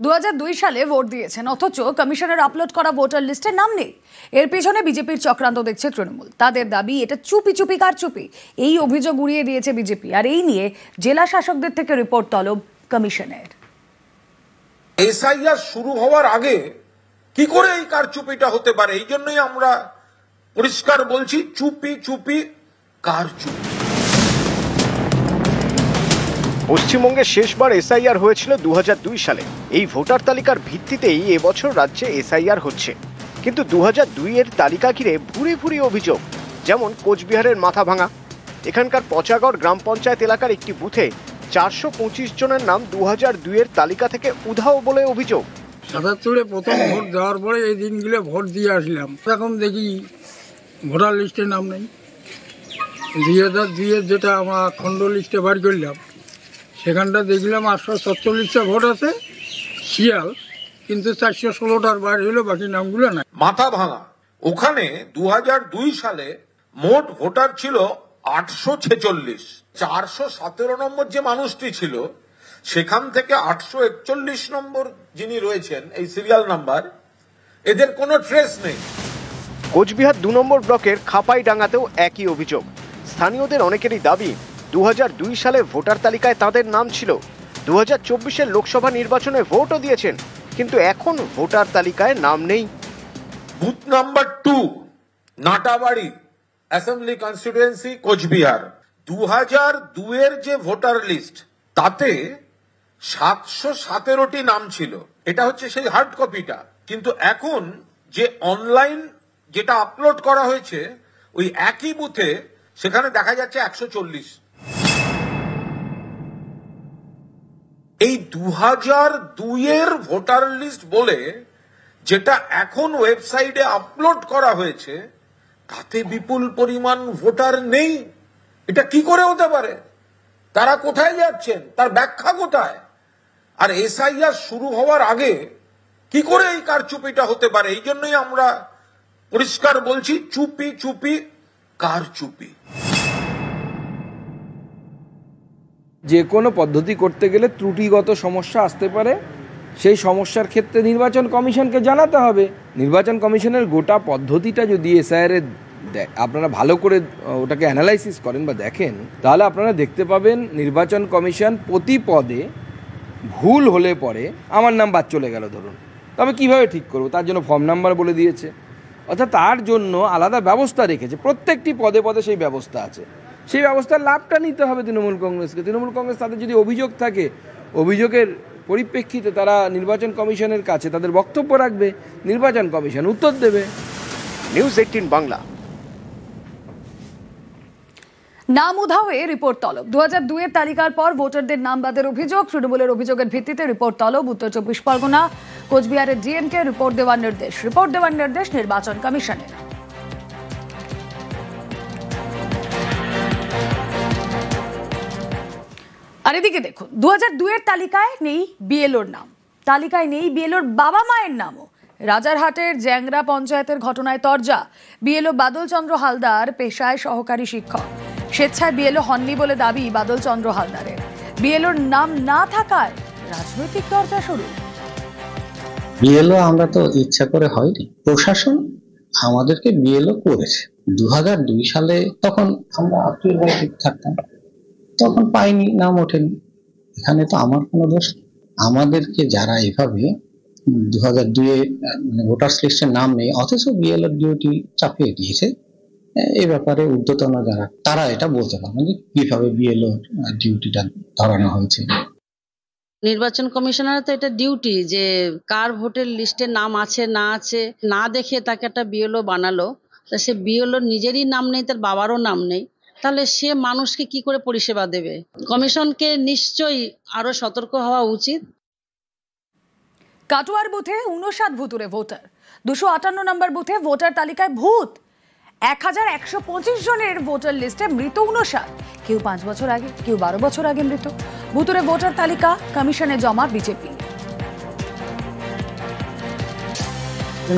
2002 সালে ভোট দিয়েছেন, অথচ কমিশনের আপলোড করা ভোটার লিস্টে নাম নেই। এর পেছনে বিজেপির চক্রান্ত দেখছে তৃণমূল। তাদের দাবি এটা চুপি চুপি কারচুপি। এই অভিযোগ উড়িয়ে দিয়েছে বিজেপি, আর এই নিয়ে জেলা শাসকদের থেকে রিপোর্ট তলব কমিশনের। এসআইআর শুরু হওয়ার আগে কি করে এই কারচুপিটা হতে পারে? এই জন্যই আমরা পরিষ্কার বলছি, চুপি চুপি কারচুপি। পশ্চিমবঙ্গে শেষবার এসআইআর হয়েছিল 2002 সালে। এই ভোটার তালিকার ভিত্তিতেই এবছর রাজ্যে এসআইআর হচ্ছে। কিন্তু 2002 এর তালিকা ঘিরে ভুরি ভুরি অভিযোগ, যেমন কোচবিহারের মাথাভাঙা। এখানকার পচাগড় গ্রাম পঞ্চায়েত এলাকার একটি বুথে 425 জনের নাম 2002 এর তালিকা থেকে উধাও বলে অভিযোগ। 77-এ প্রথম ভোট দেওয়ার পরে এই দিনগুলো ভোট দিয়ে আসলাম, এখন দেখি ভোটার লিস্টে নাম নেই। 2002-এর যেটা আমার খণ্ড লিস্টে বার করলাম, সেখানটা দেখলাম 847টা ভোট আছে, শিয়াল, কিন্তু 416টার বার হলো, বাকি নামগুলো নাই। মাথাভাঙা, ওখানে 2002 সালে মোট ভোটার ছিল 846। 417 নম্বর যে মানুষটি ছিল, সেখান থেকে 841 নম্বর যিনি রয়েছেন এই সিরিয়াল নাম্বার, এদের কোনো ট্রেস নেই। কোচবিহার 2 নম্বর ব্লকের খাপাইডাঙ্গাতেও একই অভিযোগ। স্থানীয়দের অনেকেরই দাবি 2002 সালে ভোটার তালিকায় তাদের নাম ছিল। 2024-এর লোকসভা নির্বাচনে ভোটও দিয়েছেন, কিন্তু এখন ভোটার তালিকায় নাম নেই। Booth number 2, Natabari assembly constituency, Cooch Behar. 2002 এর যে ভোটার লিস্ট, তাতে 717টি নাম ছিল। এটা হচ্ছে সেই হার্ড কপিটা। কিন্তু এখন যে অনলাইন যেটা আপলোড করা হয়েছে, ওই একই বুথে সেখানে দেখা যাচ্ছে 140। এই 2002 এর ভোটার লিস্ট বলে যেটা এখন ওয়েবসাইটে আপলোড করা হয়েছে, তাতে বিপুল পরিমাণ ভোটার নেই। এটা কি করে হতে পারে? তারা কোথায় যাচ্ছেন? তার ব্যাখ্যা কোথায়? আর এসআইআর শুরু হওয়ার আগে কি করে এই কারচুপিটা হতে পারে? এই জন্যই আমরা পরিষ্কার বলছি, চুপি চুপি কারচুপি। যে কোনো পদ্ধতি করতে গেলে ত্রুটিগত সমস্যা আসতে পারে। সেই সমস্যার ক্ষেত্রে নির্বাচন কমিশনকে জানাতে হবে। নির্বাচন কমিশনের গোটা পদ্ধতিটা যদি এসআইআর আপনারা ভালো করে ওটাকে অ্যানালাইসিস করেন বা দেখেন, তাহলে আপনারা দেখতে পাবেন নির্বাচন কমিশন প্রতি পদে ভুল হলে পরে আমার নাম বাদ চলে গেল ধরুন, তবে কিভাবে ঠিক করবো তার জন্য ফর্ম নাম্বার বলে দিয়েছে, অর্থাৎ তার জন্য আলাদা ব্যবস্থা রেখেছে। প্রত্যেকটি পদে পদে সেই ব্যবস্থা আছে। সেই ব্যবস্থার লাভটা নিতে হবে তৃণমূল কংগ্রেসকে। তৃণমূল কংগ্রেস তাদের যদি অভিযোগ থাকে, অভিযোগের পরিপ্রেক্ষিতে তারা নির্বাচন কমিশনের কাছে তাদের বক্তব্য রাখবে, নির্বাচন কমিশন উত্তর দেবে। নিউজ 18 বাংলা। নাম উধাওয়ে রিপোর্ট তলব। 2002 এর তালিকার পর ভোটারদের নাম বাদের অভিযোগ। তৃণমূলের অভিযোগের ভিত্তিতে রিপোর্ট তলব। উত্তর 24 পরগনা, কোচবিহারের ডিএমকে রিপোর্ট দেওয়ার নির্দেশ নির্বাচন কমিশনের। আর এদিকে দেখুন, 2002 এর তালিকায় নেই বিএলওর নাম, তালিকায় নেই বিএলওর বাবা মায়ের নামও। রাজারহাটের জ্যাংরা পঞ্চায়েতের ঘটনায় তরজা। বিএলও বাদল চন্দ্র হালদার পেশায় সহকারী শিক্ষক, স্বেচ্ছায় বিএলও হননি বলে দাবি বাদল চন্দ্র হালদারের। বিএলওর নাম না থাকায় রাজনৈতিক তরজা শুরু। বিএলও আমরা তো ইচ্ছা করে হয়নি, প্রশাসন আমাদেরকে বিএলও করেছে। 2002 সালে তখন আমরা আত্মীয় বাড়িতে থাকতাম, তখন পাইনি, নাম ওঠেনি। এখানে তো আমার কোনো দোষ। আমাদেরকে যারা এভাবে 2002 ভোটার্স লিস্টের নাম নেই, অথচ বিএলও ডিউটি চাপিয়ে দিয়েছে, এই ব্যাপারে ঊর্ধ্বতন যারা, তারা এটা বলতে পারবে যে কিভাবে বিএলও ডিউটিটা ধরানো হয়েছে। নির্বাচন কমিশনার তো এটা ডিউটি যে কার ভোটের লিস্টে নাম আছে না আছে না দেখে তাকে একটা বিএলও বানালো। তা সে বিএলও নিজেরই নাম নেই, তার বাবারও নাম নেই, তাহলে সে মানুষকে কি করে পরিষেবা দেবে? কমিশনকে নিশ্চয়ই আরো সতর্ক হওয়া উচিত। কাটোয়ার বুথে 59 ভুতুরে ভোটার। 258 নম্বর বুথে ভোটার তালিকায় ভূত। 1125 জনের ভোটার লিস্টে মৃত 59, কেউ 5 বছর আগে, কেউ 12 বছর আগে মৃত। ভুতুরে ভোটার তালিকা কমিশনে জমা বিজেপি।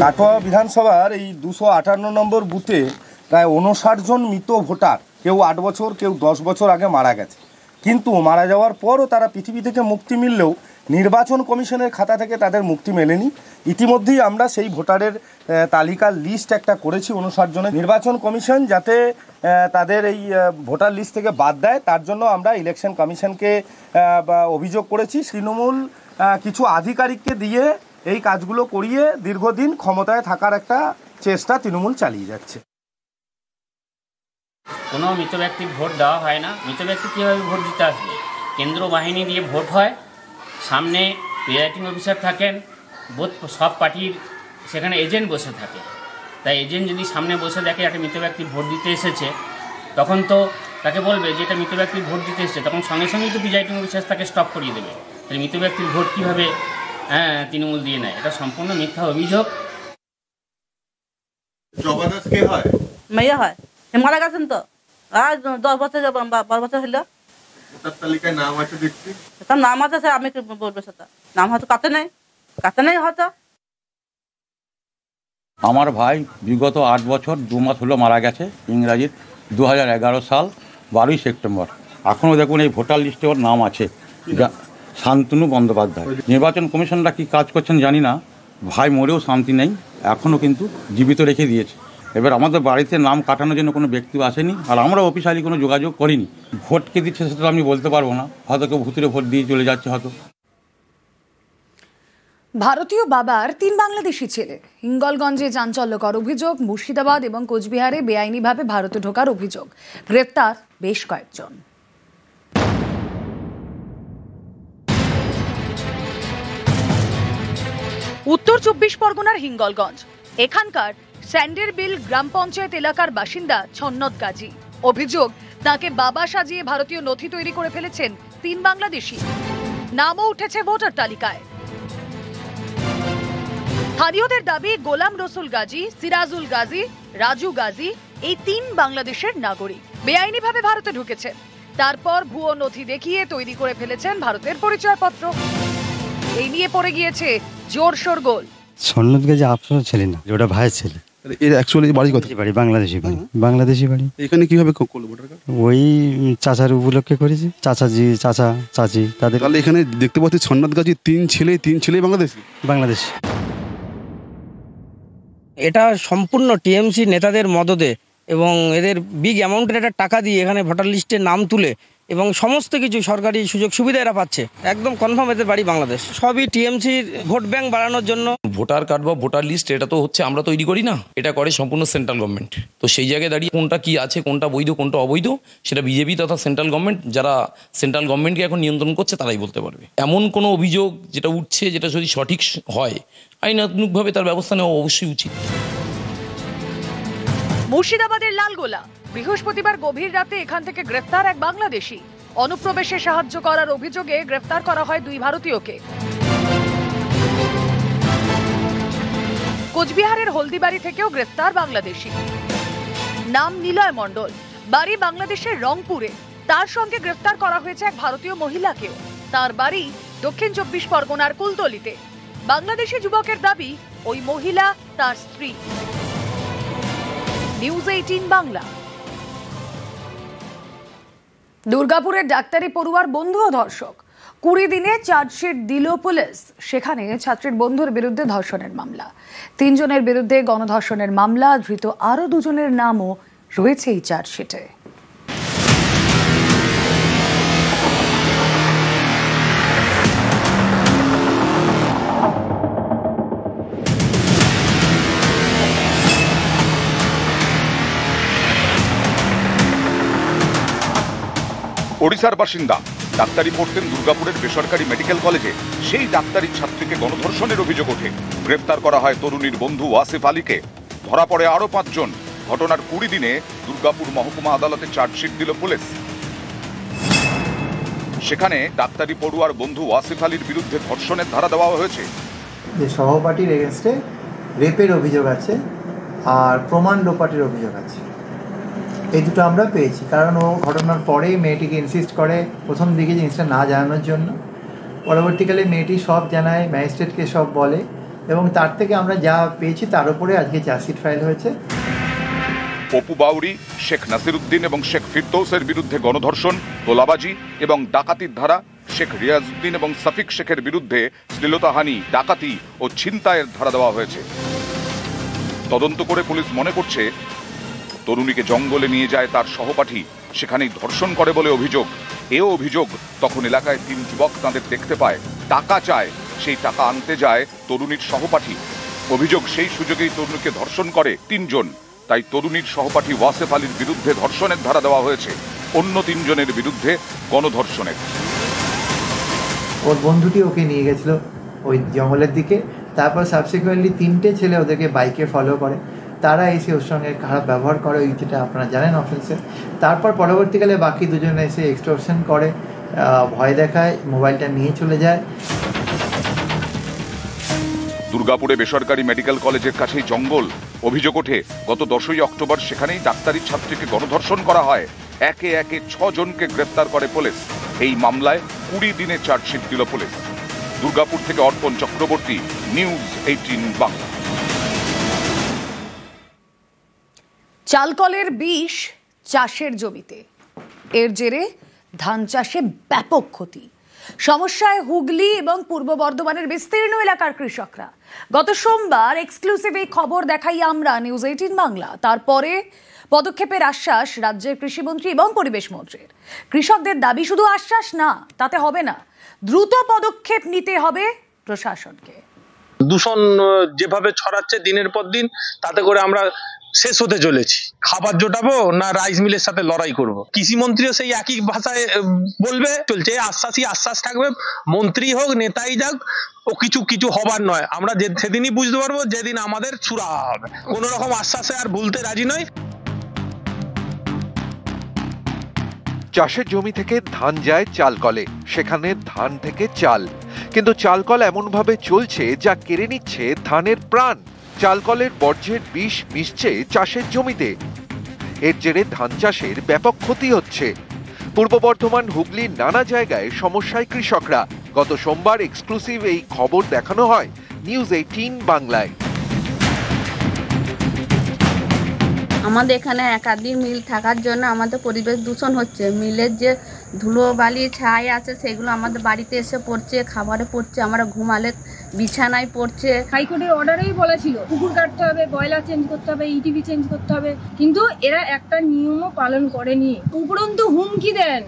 কাটোয়া বিধানসভার এই 258 নম্বর বুথে প্রায় 59 জন মৃত ভোটার, কেউ 8 বছর, কেউ 10 বছর আগে মারা গেছে। কিন্তু মারা যাওয়ার পরও তারা পৃথিবী থেকে মুক্তি মিললেও নির্বাচন কমিশনের খাতা থেকে তাদের মুক্তি মেলেনি। ইতিমধ্যেই আমরা সেই ভোটারের তালিকার লিস্ট একটা করেছি 59 জনের। নির্বাচন কমিশন যাতে তাদের এই ভোটার লিস্ট থেকে বাদ দেয় তার জন্য আমরা ইলেকশন কমিশনকে অভিযোগ করেছি। তৃণমূল কিছু আধিকারিককে দিয়ে এই কাজগুলো করিয়ে দীর্ঘদিন ক্ষমতায় থাকার একটা চেষ্টা তৃণমূল চালিয়ে যাচ্ছে। কোনো মৃত ব্যক্তির ভোট দেওয়া হয় না। মৃত ব্যক্তি কীভাবে ভোট দিতে আসবে? কেন্দ্র বাহিনী দিয়ে ভোট হয়, সামনে প্রিজাইডিং অফিসার থাকেন, সব পার্টির সেখানে এজেন্ট বসে থাকে। তাই এজেন্ট যদি সামনে বসে দেখে একটা মৃত ব্যক্তি ভোট দিতে এসেছে, তখন তো তাকে বলবে যে এটা মৃত ব্যক্তির ভোট দিতে এসেছে, তখন সঙ্গে সঙ্গেই তো প্রিজাইডিং অফিসার তাকে স্টপ করিয়ে দেবে। তাহলে মৃত ব্যক্তির ভোট কীভাবে তৃণমূল দিয়ে নেয়? এটা সম্পূর্ণ মিথ্যা অভিযোগ। মেয়ে হয়, মারা গেছেন তো আর 10 বছর 12 বছর হলো। তালিকায় নাম আছে দেখছি, তার নাম আছে, আমি কি বলবো সেটা? নাম হয়তো কাতে নেই হয়তো। আমার ভাই বিগত 8 বছর 2 মাস হলো মারা গেছে, ইংরাজির 2011 সাল 12ই সেপ্টেম্বর। এখনও দেখুন এই ভোটার লিস্টে ওর নাম আছে, শান্তনু বন্দ্যোপাধ্যায়। নির্বাচন কমিশনরা কি কাজ করছেন জানি না, ভাই মরেও শান্তি নেই, এখনও কিন্তু জীবিত রেখে দিয়েছে। এবার আমাদের বাড়িতে নাম কাটানোর জন্য কোনো ব্যক্তি আসেনি, আর আমরা অফিসিয়ালি কোনো যোগাযোগ করিনি। ভোট কে দিচ্ছে সেটা আমি বলতে পারবো না, হয়তো কেউ ভুতুরে ভোট দিয়ে চলে যাচ্ছে হয়তো। ভারতীয় বাবার 3 বাংলাদেশি ছেলে। হিঙ্গলগঞ্জে চাঞ্চল্যকর অভিযোগ, মুর্শিদাবাদ এবং কোচবিহারে বেআইনিভাবে ভারতে ঢোকার অভিযোগ, গ্রেপ্তার বেশ কয়েকজন। উত্তর 24 পরগনার হিঙ্গলগঞ্জ, এখানকার স্যান্ডেরবিল গ্রাম পঞ্চায়েত এলাকার বাসিন্দা ছন্নত গাজী। অভিযোগ, তাকে বাবা সাজিয়ে ভারতীয় নথি তৈরি করে ফেলেছেন 3 বাংলাদেশি। নামও উঠেছে ভোটার তালিকায়। স্থানীয়দের দাবি, গোলাম রসুল গাজী, সিরাজুল গাজী, রাজু গাজী এই 3 বাংলাদেশের নাগরিক বেআইনিভাবে ভারতে ঢুকেছেন। তারপর ভুয়ো নথি দেখিয়ে তৈরি করে ফেলেছেন ভারতের পরিচয়পত্র। এই নিয়ে পড়ে গিয়েছে জোর শোরগোল। ছন্নত গাজী আপনার ছেলে না, ওটা ভাইয়ের ছেলে। এর অ্যাকচুয়ালি বাড়ি কোথায়? বাড়ি বাংলাদেশি বাড়ি, বাংলাদেশি বাড়ি। এখানে কিভাবে করলো ভোটার কার্ড? ওই চাচার উপলক্ষে করেছে, চাচাজি চাচা চাচি তাদের। তাহলে এখানে দেখতে পাচ্ছি ছন্নত গাজী 3 ছেলে বাংলাদেশি। বাংলাদেশি। এটা সম্পূর্ণ টিএমসি নেতাদের মদদে এবং এদের বিগ অ্যামাউন্টের একটা টাকা দিয়ে এখানে ভোটার লিস্টে নাম তুলে এবং সমস্ত কিছু সরকারি সুযোগ সুবিধা এরা পাচ্ছে। একদম কনফার্ম এদের বাড়ি বাংলাদেশ। সবই টিএমসির ভোট ব্যাংক বাড়ানোর জন্য। ভোটার কার্ড বা ভোটার লিস্ট এটা তো হচ্ছে আমরা তৈরি করি না, এটা করে সম্পূর্ণ সেন্ট্রাল গভর্নমেন্ট। তো সেই জায়গায় দাঁড়িয়ে কোনটা কি আছে, কোনটা বৈধ কোনটা অবৈধ, সেটা বিজেপি তথা সেন্ট্রাল গভর্নমেন্ট, যারা সেন্ট্রাল গভর্নমেন্টকে এখন নিয়ন্ত্রণ করছে তারাই বলতে পারবে। এমন কোনো অভিযোগ যেটা উঠছে, যেটা যদি সঠিক হয়, আইনানুগভাবে তার ব্যবস্থা নেওয়া অবশ্যই উচিত। মুর্শিদাবাদের লালগোলা, বৃহস্পতিবার গভীর রাতে এখান থেকে গ্রেফতার এক বাংলাদেশি। অনুপ্রবেশে সাহায্য করার অভিযোগে গ্রেফতার করা হয় 2 ভারতীয়কে। কোচবিহারের হলদিবাড়ি থেকেও গ্রেফতার বাংলাদেশি। নাম নিলয় মণ্ডল, বাড়ি বাংলাদেশের রংপুরে। তার সঙ্গে গ্রেফতার করা হয়েছে এক ভারতীয় মহিলাকেও। তার বাড়ি দক্ষিণ 24 পরগনার কুলতলিতে। বাংলাদেশি যুবকের দাবি, ওই মহিলা তার স্ত্রী। নিউজ 18 বাংলা। দুর্গাপুরের ডাক্তারি পড়ুয়ার বন্ধু ও ধর্ষক, 20 দিনে চার্জশিট দিল পুলিশ। সেখানে ছাত্রীর বন্ধুর বিরুদ্ধে ধর্ষণের মামলা, 3 জনের বিরুদ্ধে গণধর্ষণের মামলা, ধৃত আরো 2 জনের নামও রয়েছে এই চার্জশিটে। ওড়িশার বাসিন্দা, ডাক্তারি পড়তেন দুর্গাপুরের বেসরকারি মেডিকেল কলেজে। সেই ডাক্তারি ছাত্রীকে গণধর্ষণের অভিযোগ ওঠে। গ্রেফতার করা হয় তরুণীর বন্ধু ওয়াসিফ আলীকে। ধরা পড়ে আরো 5 জন। ঘটনার 20 দিনে দুর্গাপুর মহকুমা আদালতে চার্জশিট দিল পুলিশ। সেখানে ডাক্তারি পড়ুয়ার বন্ধু ওয়াসিফ আলীর বিরুদ্ধে ধর্ষণের ধারা দেওয়া হয়েছে। যে সহপাঠীর এগেনস্টে রেপের অভিযোগ আছে আর প্রমাণ লোপাটের অভিযোগ আছে। এই দুটো আমরা পেয়েছি, কারণ ও ঘটনার পরে মেয়েটিকে ইনসিস্ট করে প্রথম দিকে জিনিসটা না জানানোর জন্য। পরবর্তীকালে মেয়েটি সব জানায়, ম্যাজিস্ট্রেটকে সব বলে, এবং তার থেকে আমরা যা পেয়েছি তার উপরে আজকে চার্জশিট ফাইল হয়েছে। পপু বাউরি, শেখ নাসিরউদ্দিন এবং শেখ ফিরদৌসের বিরুদ্ধে গণধর্ষণ, তোলাবাজি এবং ডাকাতির ধারা শেখ রিয়াজউদ্দিন এবং সাফিক শেখের বিরুদ্ধে শ্লীলতাহানি, ডাকাতি ও ছিনতাইয়ের ধারা দেওয়া হয়েছে। তদন্ত করে পুলিশ মনে করছে তরুণীকে জঙ্গলে নিয়ে যায় তার সহপাঠী, সেখানেই ধর্ষণ করে বলে অভিযোগ। এও অভিযোগ, তখন এলাকায় 3 যুবক তাঁদের দেখতে পায়, টাকা চায়, সেই টাকা আনতে যায় তরুণীর সহপাঠী। অভিযোগ সেই সুযোগেই তরুণীকে ধর্ষণ করে 3 জন। তাই তরুণীর সহপাঠী ওয়াসেফ আলীর বিরুদ্ধে ধর্ষণের ধারা দেওয়া হয়েছে, অন্য 3 জনের বিরুদ্ধে গণধর্ষণের। ওর বন্ধুটি ওকে নিয়ে গেছিল ওই জঙ্গলের দিকে, তারপর সাবসিকুয়েন্টলি 3টে ছেলে ওদেরকে বাইকে ফলো করে, তারা এসে ওর সঙ্গে খারাপ ব্যবহার করে, ওই যেটা আপনারা জানেন অফেন্সে। তারপর পরবর্তীকালে বাকি 2 জন এসে এক্সটর্শন করে, ভয় দেখায়, মোবাইলটা নিয়ে চলে যায়। দুর্গাপুরে বেসরকারি মেডিকেল কলেজের কাছেই জঙ্গল। অভিযোগ ওঠে গত 10ই অক্টোবর সেখানেই ডাক্তারি ছাত্রীকে গণধর্ষণ করা হয়। একে একে 6 জনকে গ্রেফতার করে পুলিশ। এই মামলায় 20 দিনে চার্জশিট দিল পুলিশ। দুর্গাপুর থেকে অর্পণ চক্রবর্তী, নিউজ 18 বাংলা। চালকলের বিষ চাষের জমিতে, এর জেরে ধান চাষে ব্যাপক ক্ষতি। সমস্যায় হুগলি এবং পূর্ব বর্ধমানের বিস্তীর্ণ এলাকার কৃষকরা। গত সোমবার এক্সক্লুসিভ এই খবর দেখাই আমরা নিউজ 18 বাংলা। তারপরে পদক্ষেপের আশ্বাস রাজ্যের কৃষিমন্ত্রী এবং পরিবেশ মন্ত্রীর। কৃষকদের দাবি শুধু আশ্বাস না, তাতে হবে না, দ্রুত পদক্ষেপ নিতে হবে প্রশাসনকে। দূষণ যেভাবে ছড়াচ্ছে দিনের পর দিন, তাতে করে আমরা শেষ হতে চলেছি। খাবার জোটাবো না রাইস মিলের সাথে লড়াই করব? কৃষিমন্ত্রীও সেই একই ভাষায় বলবে, চলছে আশ্বাস থাকবে, মন্ত্রী হোক নেতাই যাক, ও কিছু হবার নয়। আমরা সেদিনই বুঝতে পারবো যেদিন আমাদের সুরাহা হবে। কোনো রকম আশ্বাসে আর ভুলতে রাজি নয়। চাষের জমি থেকে ধান যায় চালকলে, সেখানে ধান থেকে চাল, কিন্তু চালকল এমনভাবে চলছে যা কেড়ে নিচ্ছে ধানের প্রাণ। চালকলের বর্জ্যের বিষ মিশছে চাষের জমিতে, এর জেরে ধান চাষের ব্যাপক ক্ষতি হচ্ছে। পূর্ব বর্ধমান, হুগলির নানা জায়গায় সমস্যায় কৃষকরা। গত সোমবার এক্সক্লুসিভ এই খবর দেখানো হয় নিউজ 18 বাংলায়। আমাদের এখানে একাধিক মিল থাকার জন্য আমাদের পরিবেশ দূষণ হচ্ছে। মিলের যে ধুলো বালি ছাই আছে সেগুলো আমাদের বাড়িতে এসে পড়ছে, খাবারে পড়ছে, আমরা ঘুমালে বিছানায় পড়ছে। হাইকোর্টের অর্ডারেই বলেছিল পুকুর কাটতে হবে, বয়লার চেঞ্জ করতে হবে, ইটিভি চেঞ্জ করতে হবে, কিন্তু এরা একটা নিয়মও পালন করেনি, উপরন্তু হুমকি দেন।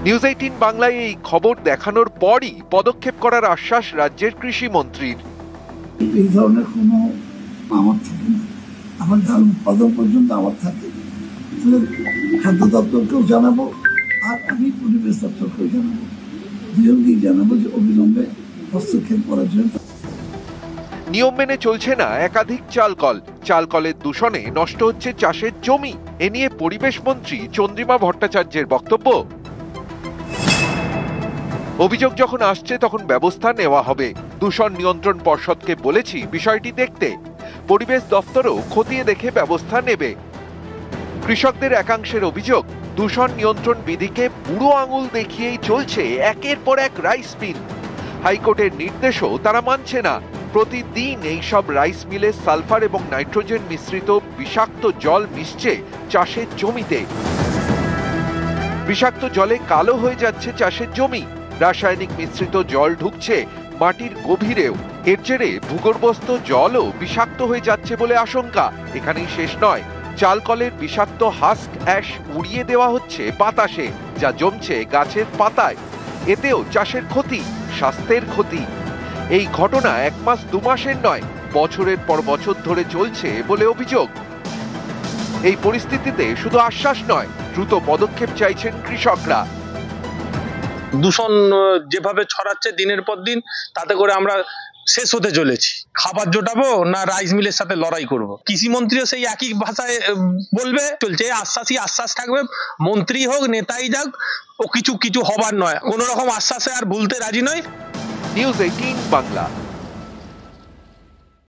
নিউজ 18 বাংলায় এই খবর দেখানোর পরই পদক্ষেপ করার আশ্বাস রাজ্যের কৃষিমন্ত্রীর। এই ধরনের কোনো আমার থাকে না, আমার ধান উৎপাদন পর্যন্ত আমার থাকে। খাদ্য দপ্তরকেও জানাবো আর আমি পরিবেশ দপ্তরকেও জানাবো, দুজনকেই জানাবো যে অবিলম্বে হস্তক্ষেপ করার জন্য। নিয়ম মেনে চলছে না একাধিক চালকল, চালকলের দূষণে নষ্ট হচ্ছে চাষের জমি। এ নিয়ে পরিবেশ মন্ত্রী চন্দ্রিমা ভট্টাচার্যের বক্তব্য, অভিযোগ যখন আসছে তখন ব্যবস্থা নেওয়া হবে। দূষণ নিয়ন্ত্রণ পর্ষদকে বলেছি বিষয়টি দেখতে, পরিবেশ দপ্তরও খতিয়ে দেখে ব্যবস্থা নেবে। কৃষকদের একাংশের অভিযোগ, দূষণ নিয়ন্ত্রণ বিধিকে বুড়ো আঙুল দেখিয়েই চলছে একের পর এক রাইস মিল। হাইকোর্টের নির্দেশও তারা মানছে না। প্রতিদিন এইসব রাইস মিলে সালফার এবং নাইট্রোজেন মিশ্রিত বিষাক্ত জল মিশছে চাষের জমিতে। বিষাক্ত জলে কালো হয়ে যাচ্ছে চাষের জমি, রাসায়নিক মিশ্রিত জল ঢুকছে মাটির গভীরেও। এর জেরে ভূগর্ভস্থ জলও বিষাক্ত হয়ে যাচ্ছে বলে আশঙ্কা। এখানেই শেষ নয়, চালকলের বিষাক্ত হাস্ক অ্যাশ উড়িয়ে দেওয়া হচ্ছে বাতাসে, যা জমছে গাছের পাতায়। এতেও চাষের ক্ষতি, স্বাস্থ্যের ক্ষতি। এই ঘটনা 1 মাস 2 মাসের নয়, বছরের পর বছর ধরে চলছে বলে অভিযোগ। এই পরিস্থিতিতে শুধু আশ্বাস নয়, দ্রুত পদক্ষেপ চাইছেন কৃষকরা। দূষণ যেভাবে ছড়াচ্ছে দিনের পর দিন, তাতে করে আমরা শেষ হতে চলেছি। খাবার জোটাবো না রাইস মিলের সাথে লড়াই করব? কৃষিমন্ত্রীও সেই একই ভাষায় বলবে, চলছে আশ্বাস থাকবে, মন্ত্রী হোক নেতাই যাক, ও কিছু হবার নয়। কোনো রকম আশ্বাসে আর ভুলতে রাজি নয়। নিউজ 18 বাংলা।